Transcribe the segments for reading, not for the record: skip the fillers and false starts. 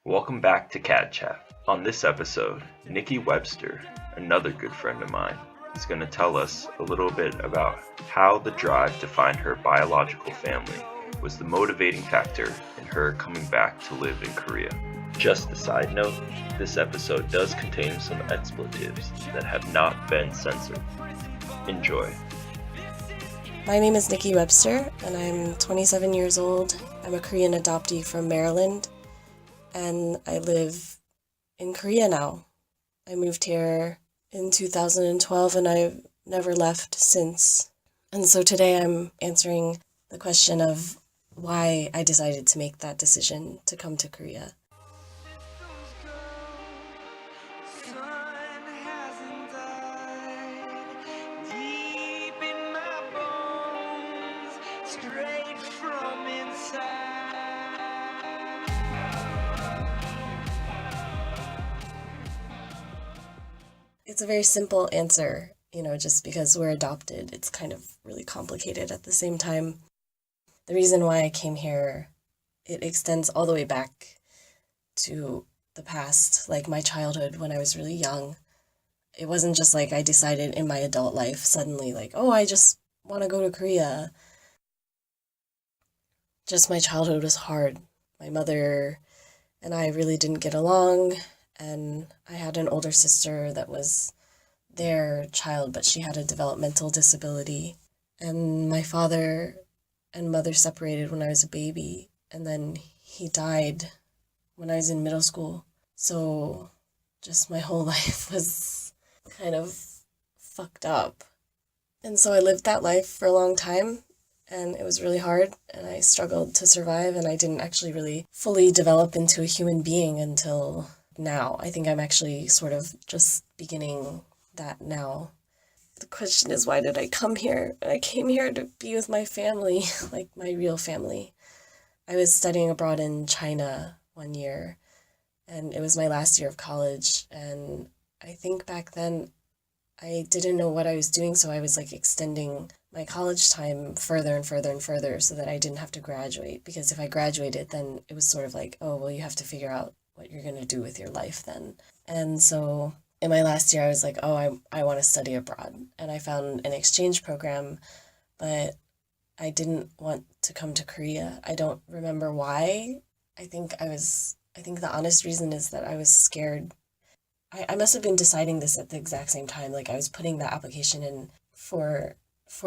Welcome back to KAD Chat. On this episode, NIkki Webster, another good friend of mine, is going to tell us a little bit about how the drive to find her biological family was the motivating factor in her coming back to live in Korea. Just a side note, this episode does contain some expletives that have not been censored. Enjoy. My name is NIkki Webster, and I'm 27 years old. I'm a Korean adoptee from Maryland, and I live in Korea now. I moved here in 2012, and I've never left since. And so today I'm answering the question of why I decided to make that decision to come to Korea. It's a very simple answer, just because we're adopted. It's kind of really complicated at the same time. The reason why I came here, it extends all the way back to the past, like my childhood when I was really young. It wasn't just like I decided in my adult life suddenly like, oh, I just want to go to Korea. Just my childhood was hard. My mother and I really didn't get along, and I had an older sister that was their child, but she had a developmental disability. And my father and mother separated when I was a baby, and then he died when I was in middle school. So just my whole life was kind of fucked up. And so I lived that life for a long time, and it was really hard, and I struggled to survive, and I didn't actually really fully develop into a human being until now. I think I'm actually sort of just beginning that now. The question is, why did I come here? I came here to be with my family, like my real family. I was studying abroad in China 1 year, and it was my last year of college, and I think back then I didn't know what I was doing, so I was like extending my college time further and further and further so that I didn't have to graduate, because if I graduated, then it was sort of like, oh, well, you have to figure out what you're going to do with your life then. And so in my last year, I was like, oh, I want to study abroad. And I found an exchange program, but I didn't want to come to Korea. I don't remember why. I think the honest reason is that I was scared. I must have been deciding this at the exact same time. Like I was putting the application in for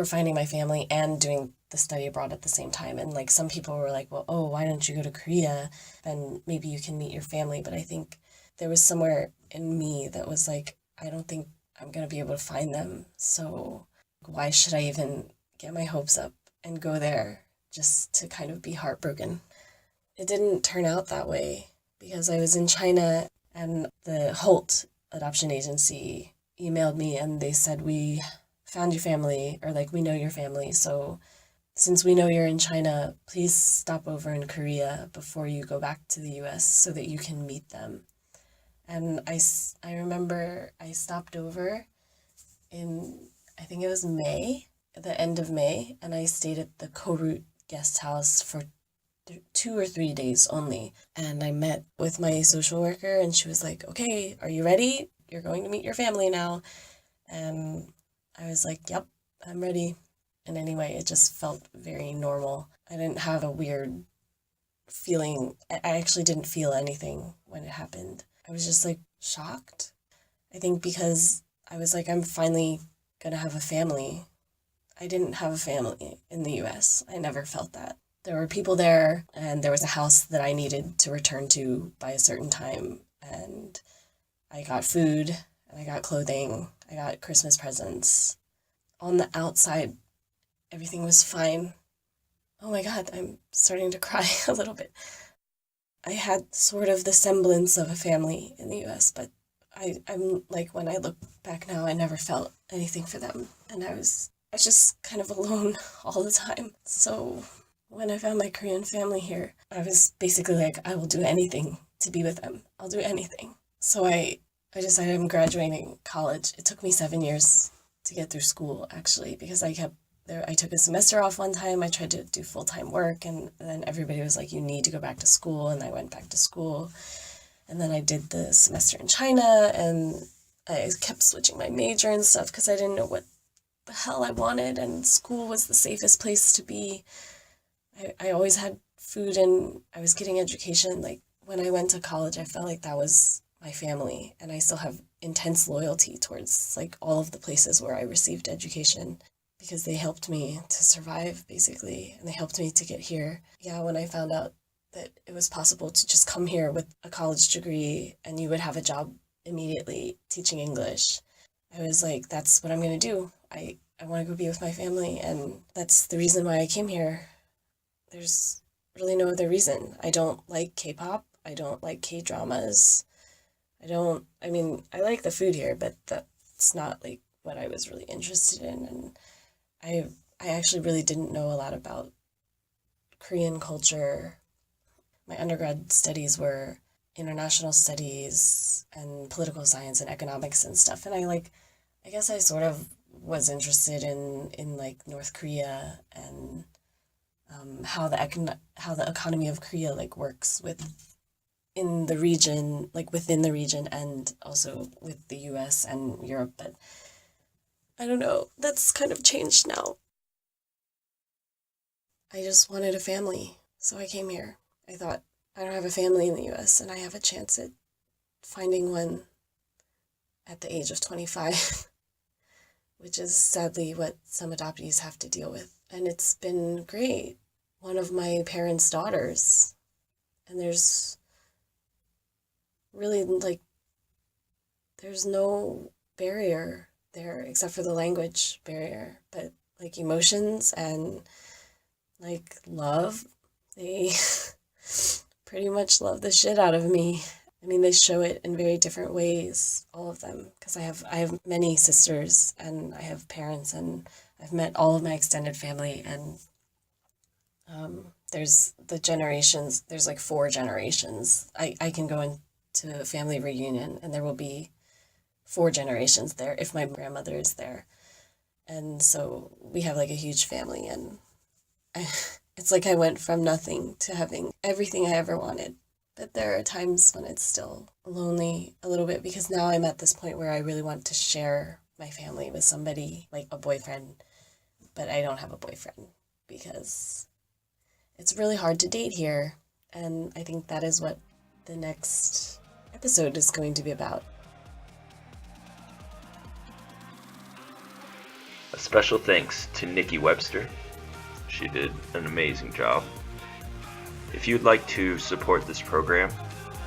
finding my family and doing the study abroad at the same time. And like some people were like, well, oh, why don't you go to Korea? Then maybe you can meet your family. But I think there was somewhere in me that was like, I don't think I'm going to be able to find them. So why should I even get my hopes up and go there just to kind of be heartbroken? It didn't turn out that way because I was in China, and the Holt adoption agency emailed me and they said, we found your family, or like, we know your family. So since we know you're in China, please stop over in Korea before you go back to the US so that you can meet them. And I remember I stopped over in, I think it was May, at the end of May, and I stayed at the Korut guest house for 2 or 3 days only. And I met with my social worker, and she was like, okay, are you ready? You're going to meet your family now. And I was like, yep, I'm ready. And anyway, it just felt very normal. I didn't have a weird feeling. I actually didn't feel anything when it happened. I was just like shocked. I think because I was like, I'm finally gonna have a family. I didn't have a family in the US. I never felt that. There were people there, and there was a house that I needed to return to by a certain time. And I got food, and I got clothing, I got Christmas presents. On the outside, everything was fine. Oh my God, I'm starting to cry a little bit. I had sort of the semblance of a family in the US, but I'm like, when I look back now, I never felt anything for them. And I was just kind of alone all the time. So when I found my Korean family here, I was basically like, I will do anything to be with them. I'll do anything. So I decided I'm graduating college. It took me 7 years to get through school, actually, because I took a semester off one time. I tried to do full-time work, and then everybody was like, you need to go back to school, and I went back to school. And then I did the semester in China, and I kept switching my major and stuff because I didn't know what the hell I wanted, and school was the safest place to be. I always had food and I was getting education. Like when I went to college, I felt like that was my family, and I still have intense loyalty towards like all of the places where I received education because they helped me to survive basically, and they helped me to get here. Yeah, when I found out that it was possible to just come here with a college degree and you would have a job immediately teaching English, I was like, that's what I'm going to do. I want to go be with my family, and that's the reason why I came here. There's really no other reason. I don't like K-pop. I don't like K-dramas. I like the food here, but that's not like what I was really interested in. And I actually really didn't know a lot about Korean culture. My undergrad studies were international studies and political science and economics and stuff. And I guess I sort of was interested in like North Korea and how the economy of Korea like works within the region and also with the US and Europe. But I don't know, that's kind of changed now. I just wanted a family, so I came here. I thought, I don't have a family in the US, and I have a chance at finding one at the age of 25, which is sadly what some adoptees have to deal with. And it's been great. One of my parents' daughters, and there's really there's no barrier there except for the language barrier, but like emotions and like love, they pretty much love the shit out of me. I mean, they show it in very different ways, all of them, because I have many sisters and I have parents, and I've met all of my extended family, and there's the generations, there's like 4 generations. I can go into a family reunion and there will be 4 generations there if my grandmother is there. And so we have like a huge family, and it's like I went from nothing to having everything I ever wanted. But there are times when it's still lonely a little bit, because now I'm at this point where I really want to share my family with somebody, like a boyfriend, but I don't have a boyfriend because it's really hard to date here. And I think that is what the next episode is going to be about. A special thanks to NIkki Webster. She did an amazing job. If you'd like to support this program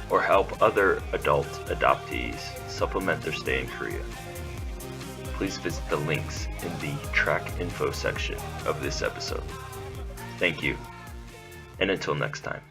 or help other adult adoptees supplement their stay in Korea, please visit the links in the track info section of this episode. Thank you, and until next time.